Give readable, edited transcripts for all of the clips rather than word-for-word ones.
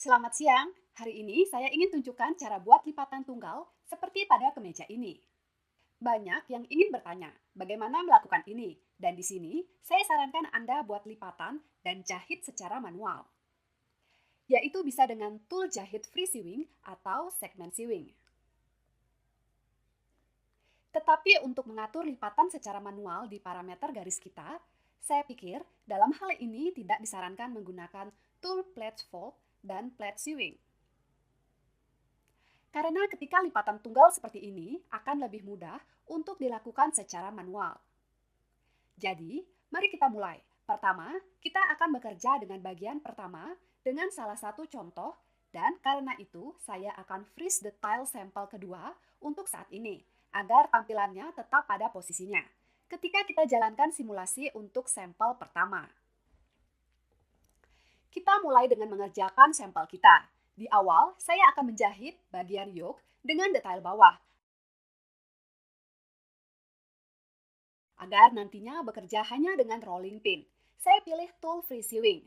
Selamat siang, hari ini saya ingin tunjukkan cara buat lipatan tunggal seperti pada kemeja ini. Banyak yang ingin bertanya, bagaimana melakukan ini? Dan di sini, saya sarankan Anda buat lipatan dan jahit secara manual. Yaitu bisa dengan tool jahit free sewing atau segment sewing. Tetapi untuk mengatur lipatan secara manual di parameter garis kita, saya pikir dalam hal ini tidak disarankan menggunakan tool plait fold dan plait sewing. Karena ketika lipatan tunggal seperti ini akan lebih mudah untuk dilakukan secara manual. Jadi, mari kita mulai. Pertama, kita akan bekerja dengan bagian pertama dengan salah satu contoh dan karena itu saya akan freeze the tile sampel kedua untuk saat ini agar tampilannya tetap pada posisinya. Ketika kita jalankan simulasi untuk sampel pertama. Kita mulai dengan mengerjakan sampel kita. Di awal, saya akan menjahit bagian yoke dengan detail bawah agar nantinya bekerja hanya dengan rolling pin. Saya pilih tool free sewing.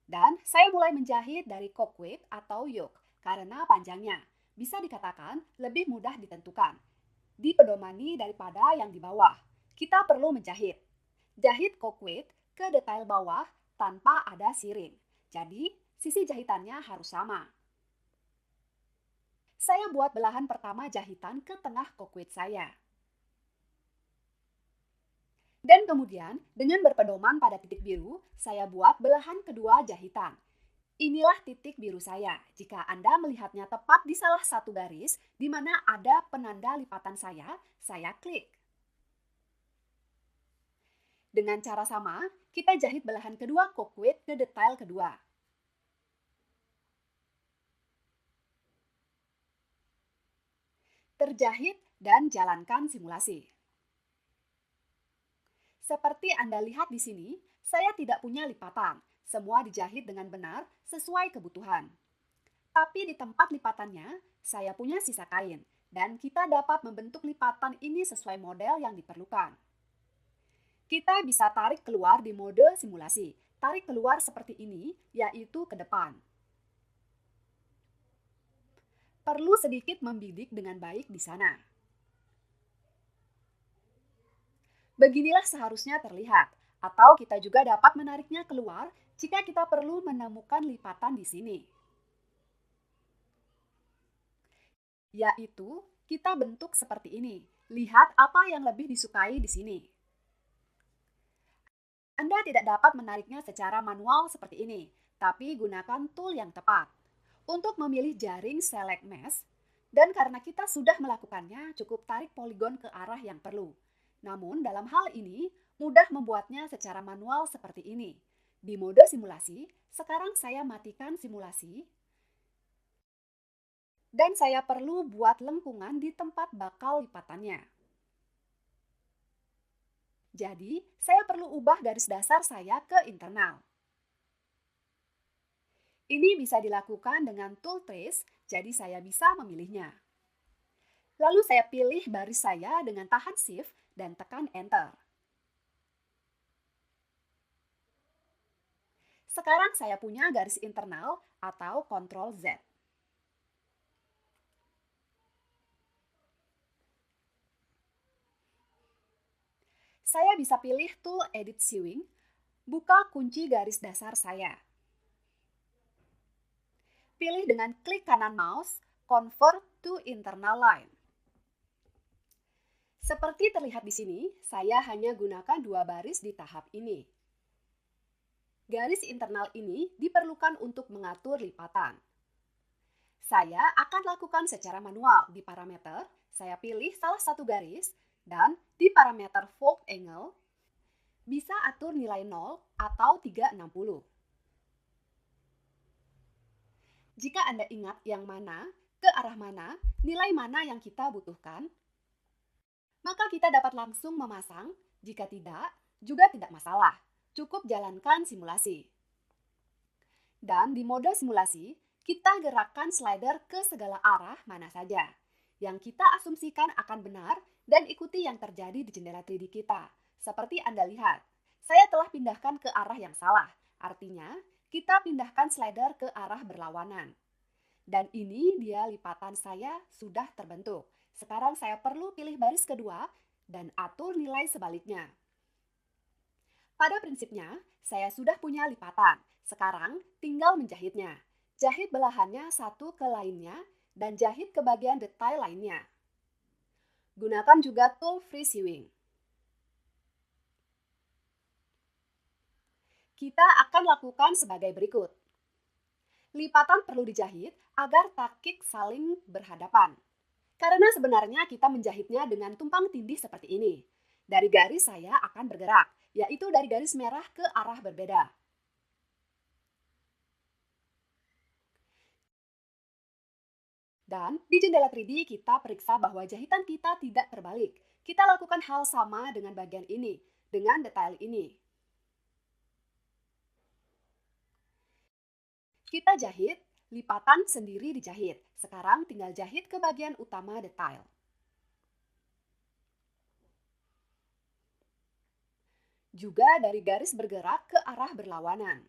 Dan saya mulai menjahit dari cock width atau yoke karena panjangnya bisa dikatakan lebih mudah ditentukan. Dipedomani daripada yang di bawah. Kita perlu menjahit. Jahit cock width ke detail bawah tanpa ada sirin. Jadi, sisi jahitannya harus sama. Saya buat belahan pertama jahitan ke tengah cock width saya. Dan kemudian, dengan berpedoman pada titik biru, saya buat belahan kedua jahitan. Inilah titik biru saya. Jika Anda melihatnya tepat di salah satu garis, di mana ada penanda lipatan saya klik. Dengan cara sama, kita jahit belahan kedua cock width ke detail kedua. Terjahit dan jalankan simulasi. Seperti Anda lihat di sini, saya tidak punya lipatan. Semua dijahit dengan benar sesuai kebutuhan. Tapi di tempat lipatannya, saya punya sisa kain. Dan kita dapat membentuk lipatan ini sesuai model yang diperlukan. Kita bisa tarik keluar di mode simulasi. Tarik keluar seperti ini, yaitu ke depan. Perlu sedikit membidik dengan baik di sana. Beginilah seharusnya terlihat, atau kita juga dapat menariknya keluar jika kita perlu menemukan lipatan di sini. Yaitu, kita bentuk seperti ini. Lihat apa yang lebih disukai di sini. Anda tidak dapat menariknya secara manual seperti ini, tapi gunakan tool yang tepat. Untuk memilih jaring select mesh, dan karena kita sudah melakukannya, cukup tarik poligon ke arah yang perlu. Namun dalam hal ini, mudah membuatnya secara manual seperti ini. Di mode simulasi, sekarang saya matikan simulasi. Dan saya perlu buat lengkungan di tempat bakal lipatannya. Jadi, saya perlu ubah garis dasar saya ke internal. Ini bisa dilakukan dengan tool trace, jadi saya bisa memilihnya. Lalu saya pilih baris saya dengan tahan shift dan tekan enter. Sekarang saya punya garis internal atau Ctrl Z. Saya bisa pilih tool edit sewing, buka kunci garis dasar saya. Pilih dengan klik kanan mouse, convert to internal line. Seperti terlihat di sini, saya hanya gunakan dua baris di tahap ini. Garis internal ini diperlukan untuk mengatur lipatan. Saya akan lakukan secara manual di parameter, saya pilih salah satu garis, dan di parameter fold angle, bisa atur nilai 0 atau 360. Jika Anda ingat yang mana, ke arah mana, nilai mana yang kita butuhkan, maka kita dapat langsung memasang. Jika tidak, juga tidak masalah. Cukup jalankan simulasi. Dan di mode simulasi, kita gerakkan slider ke segala arah mana saja yang kita asumsikan akan benar dan ikuti yang terjadi di jendela 3D kita. Seperti Anda lihat, saya telah pindahkan ke arah yang salah. Artinya, kita pindahkan slider ke arah berlawanan. Dan ini dia lipatan saya sudah terbentuk. Sekarang saya perlu pilih baris kedua dan atur nilai sebaliknya. Pada prinsipnya, saya sudah punya lipatan. Sekarang tinggal menjahitnya. Jahit belahannya satu ke lainnya dan jahit ke bagian detail lainnya. Gunakan juga tool free sewing. Kita akan lakukan sebagai berikut. Lipatan perlu dijahit agar takik saling berhadapan. Karena sebenarnya kita menjahitnya dengan tumpang tindih seperti ini. Dari garis saya akan bergerak, yaitu dari garis merah ke arah berbeda. Dan di jendela 3D kita periksa bahwa jahitan kita tidak terbalik. Kita lakukan hal sama dengan bagian ini, dengan detail ini. Kita jahit, lipatan sendiri dijahit. Sekarang tinggal jahit ke bagian utama detail. Juga dari garis bergerak ke arah berlawanan.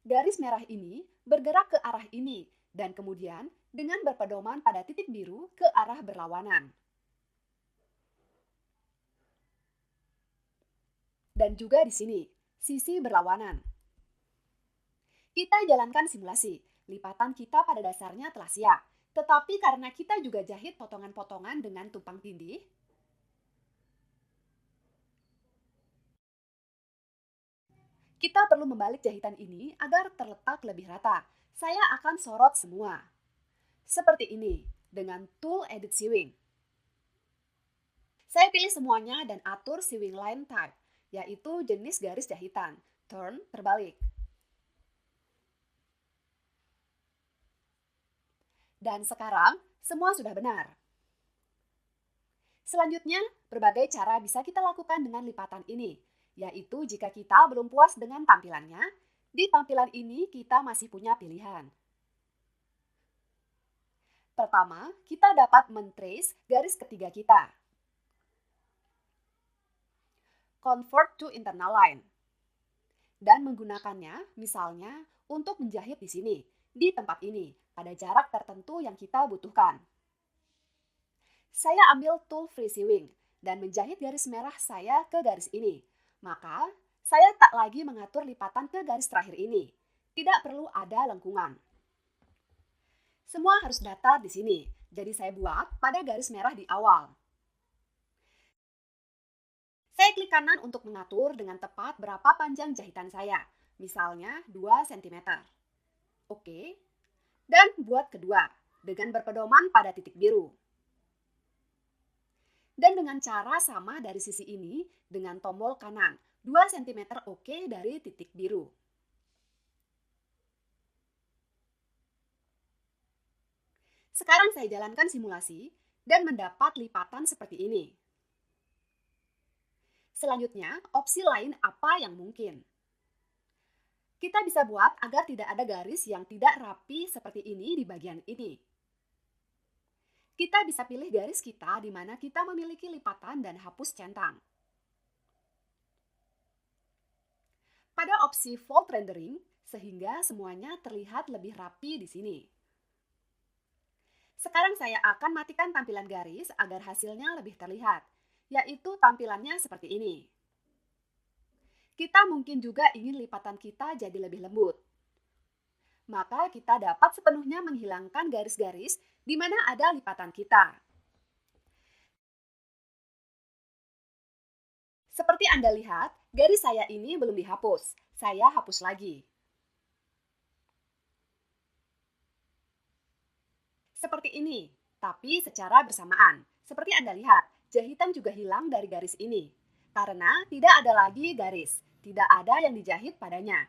Garis merah ini bergerak ke arah ini dan kemudian dengan berpedoman pada titik biru ke arah berlawanan. Dan juga di sini, sisi berlawanan. Kita jalankan simulasi. Lipatan kita pada dasarnya telah siap. Tetapi karena kita juga jahit potongan-potongan dengan tumpang tindih, kita perlu membalik jahitan ini agar terletak lebih rata. Saya akan sorot semua. Seperti ini, dengan tool edit sewing. Saya pilih semuanya dan atur sewing line type, yaitu jenis garis jahitan, turn terbalik. Dan sekarang, semua sudah benar. Selanjutnya, berbagai cara bisa kita lakukan dengan lipatan ini, yaitu jika kita belum puas dengan tampilannya, di tampilan ini kita masih punya pilihan. Pertama, kita dapat men-trace garis ketiga kita. Convert to internal line. Dan menggunakannya misalnya untuk menjahit di sini, di tempat ini, pada jarak tertentu yang kita butuhkan. Saya ambil tool free sewing dan menjahit garis merah saya ke garis ini. Maka, saya tak lagi mengatur lipatan ke garis terakhir ini. Tidak perlu ada lengkungan. Semua harus datar di sini, jadi saya buat pada garis merah di awal. Saya klik kanan untuk mengatur dengan tepat berapa panjang jahitan saya, misalnya 2 cm. Oke, dan buat kedua, dengan berpedoman pada titik biru. Dan dengan cara sama dari sisi ini, dengan tombol kanan, 2 cm oke dari titik biru. Sekarang saya jalankan simulasi dan mendapat lipatan seperti ini. Selanjutnya, opsi lain apa yang mungkin? Kita bisa buat agar tidak ada garis yang tidak rapi seperti ini di bagian ini. Kita bisa pilih garis kita di mana kita memiliki lipatan dan hapus centang. Pada opsi fold rendering, sehingga semuanya terlihat lebih rapi di sini. Sekarang saya akan matikan tampilan garis agar hasilnya lebih terlihat, yaitu tampilannya seperti ini. Kita mungkin juga ingin lipatan kita jadi lebih lembut. Maka kita dapat sepenuhnya menghilangkan garis-garis di mana ada lipatan kita. Seperti Anda lihat, garis saya ini belum dihapus. Saya hapus lagi. Seperti ini, tapi secara bersamaan. Seperti Anda lihat, jahitan juga hilang dari garis ini. Karena tidak ada lagi garis, tidak ada yang dijahit padanya.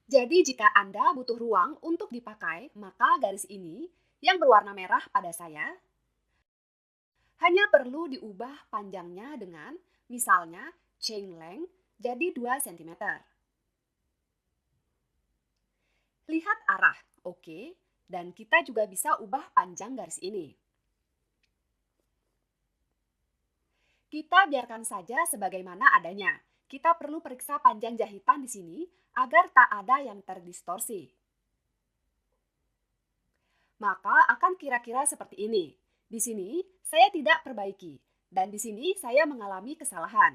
Jadi jika Anda butuh ruang untuk dipakai, maka garis ini yang berwarna merah pada saya hanya perlu diubah panjangnya dengan misalnya chain length jadi 2 cm. Lihat arah, oke, dan kita juga bisa ubah panjang garis ini. Kita biarkan saja sebagaimana adanya. kita perlu periksa panjang jahitan di sini agar tak ada yang terdistorsi. Maka akan kira-kira seperti ini. Di sini saya tidak perbaiki, dan di sini saya mengalami kesalahan.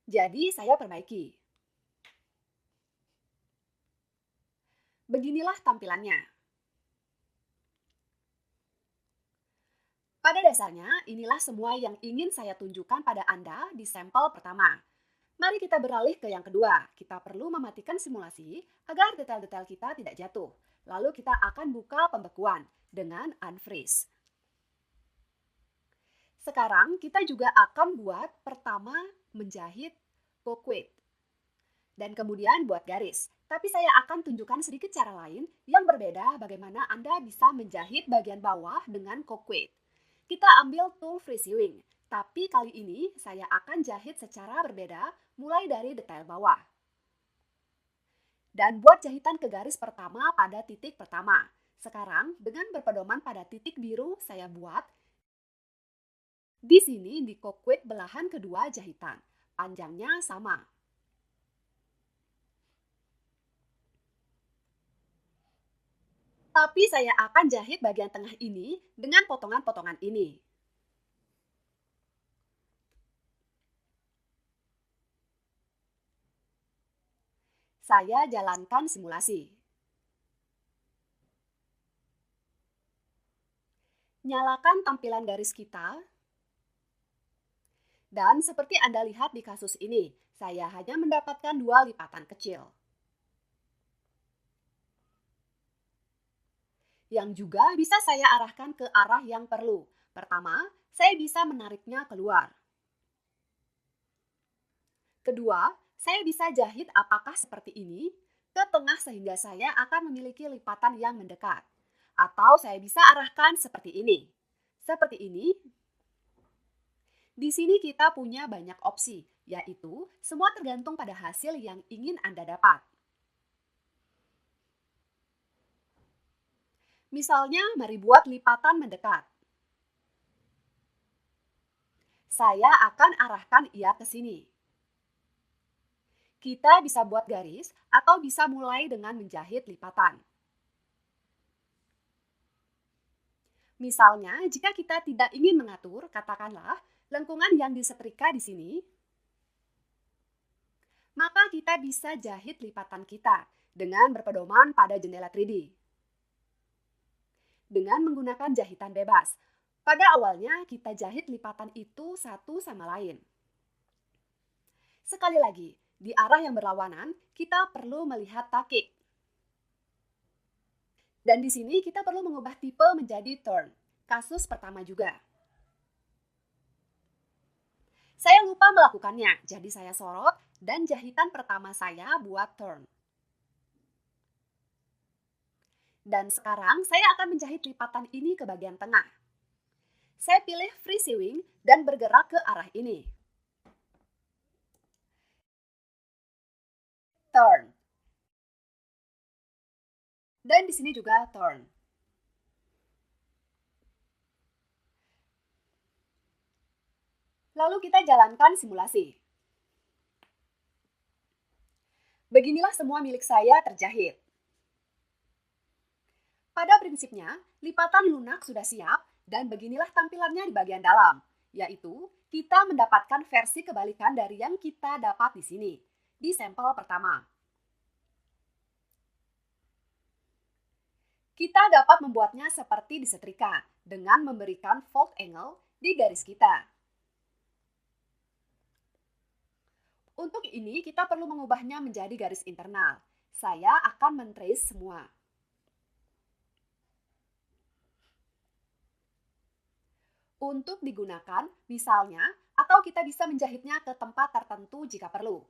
Jadi saya perbaiki. Beginilah tampilannya. Pada dasarnya, inilah semua yang ingin saya tunjukkan pada Anda di sampel pertama. Mari kita beralih ke yang kedua. Kita perlu mematikan simulasi agar detail-detail kita tidak jatuh. Lalu kita akan buka pembekuan dengan unfreeze. Sekarang kita juga akan buat pertama menjahit pocket dan kemudian buat garis. Tapi saya akan tunjukkan sedikit cara lain yang berbeda bagaimana Anda bisa menjahit bagian bawah dengan pocket. Kita ambil tool free sewing, tapi kali ini saya akan jahit secara berbeda mulai dari detail bawah. Dan buat jahitan ke garis pertama pada titik pertama. Sekarang dengan berpedoman pada titik biru saya buat di sini di pocket belahan kedua jahitan. Panjangnya sama. Tapi saya akan jahit bagian tengah ini dengan potongan-potongan ini. Saya jalankan simulasi. Nyalakan tampilan garis kita. Dan seperti Anda lihat di kasus ini, saya hanya mendapatkan 2 lipatan kecil. Yang juga bisa saya arahkan ke arah yang perlu. Pertama, saya bisa menariknya keluar. Kedua, saya bisa jahit apakah seperti ini ke tengah sehingga saya akan memiliki lipatan yang mendekat. Atau saya bisa arahkan seperti ini. Seperti ini. Di sini kita punya banyak opsi, yaitu semua tergantung pada hasil yang ingin Anda dapat. Misalnya, mari buat lipatan mendekat. Saya akan arahkan ia ke sini. Kita bisa buat garis atau bisa mulai dengan menjahit lipatan. Misalnya, jika kita tidak ingin mengatur, katakanlah, lengkungan yang disetrika di sini, maka kita bisa jahit lipatan kita dengan berpedoman pada jendela 3D. Dengan menggunakan jahitan bebas. Pada awalnya kita jahit lipatan itu satu sama lain. Sekali lagi, di arah yang berlawanan, kita perlu melihat takik. Dan di sini kita perlu mengubah tipe menjadi turn. Kasus pertama juga. Saya lupa melakukannya, jadi saya sorot dan jahitan pertama saya buat turn. Dan sekarang saya akan menjahit lipatan ini ke bagian tengah. Saya pilih free sewing dan bergerak ke arah ini. Turn. Dan di sini juga turn. Lalu kita jalankan simulasi. Beginilah semua milik saya terjahit. Pada prinsipnya, lipatan lunak sudah siap dan beginilah tampilannya di bagian dalam, yaitu kita mendapatkan versi kebalikan dari yang kita dapat di sini, di sampel pertama. Kita dapat membuatnya seperti disetrika dengan memberikan fold angle di garis kita. Untuk ini kita perlu mengubahnya menjadi garis internal. Saya akan men-trace semua. Untuk digunakan, misalnya, atau kita bisa menjahitnya ke tempat tertentu jika perlu.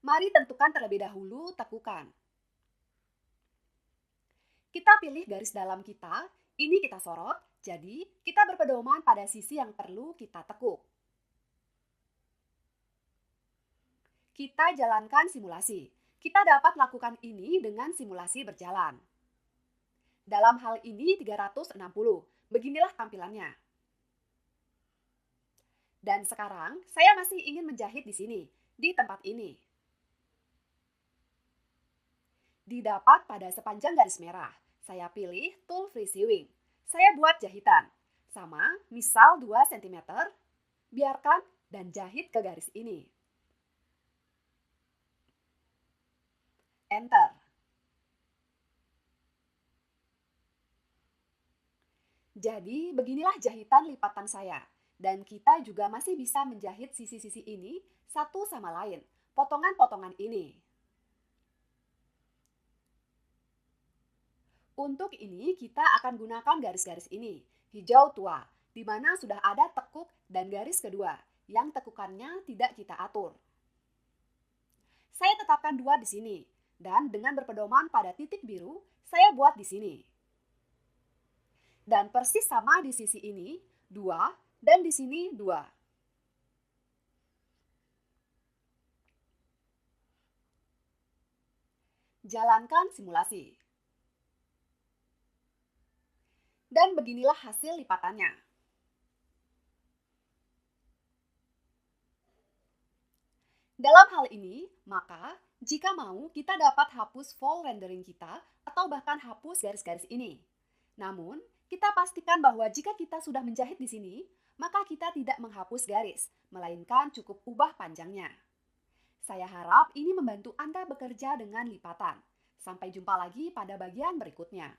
Mari tentukan terlebih dahulu tekukan. Kita pilih garis dalam kita, ini kita sorot, jadi kita berpedoman pada sisi yang perlu kita tekuk. Kita jalankan simulasi. Kita dapat lakukan ini dengan simulasi berjalan. Dalam hal ini 360. Beginilah tampilannya. Dan sekarang saya masih ingin menjahit di sini, di tempat ini. Didapat pada sepanjang garis merah. Saya pilih tool free sewing. Saya buat jahitan. Sama, misal 2 cm. Biarkan dan jahit ke garis ini. Enter. Jadi, beginilah jahitan lipatan saya. Dan kita juga masih bisa menjahit sisi-sisi ini satu sama lain. Potongan-potongan ini. Untuk ini, kita akan gunakan garis-garis ini. Hijau tua, di mana sudah ada tekuk dan garis kedua, yang tekukannya tidak kita atur. Saya tetapkan 2 di sini. Dan dengan berpedoman pada titik biru, saya buat di sini. Dan persis sama di sisi ini, 2, dan di sini 2. Jalankan simulasi. Dan beginilah hasil lipatannya. Dalam hal ini, maka jika mau kita dapat hapus full rendering kita atau bahkan hapus garis-garis ini. Namun, kita pastikan bahwa jika kita sudah menjahit di sini, maka kita tidak menghapus garis, melainkan cukup ubah panjangnya. Saya harap ini membantu Anda bekerja dengan lipatan. Sampai jumpa lagi pada bagian berikutnya.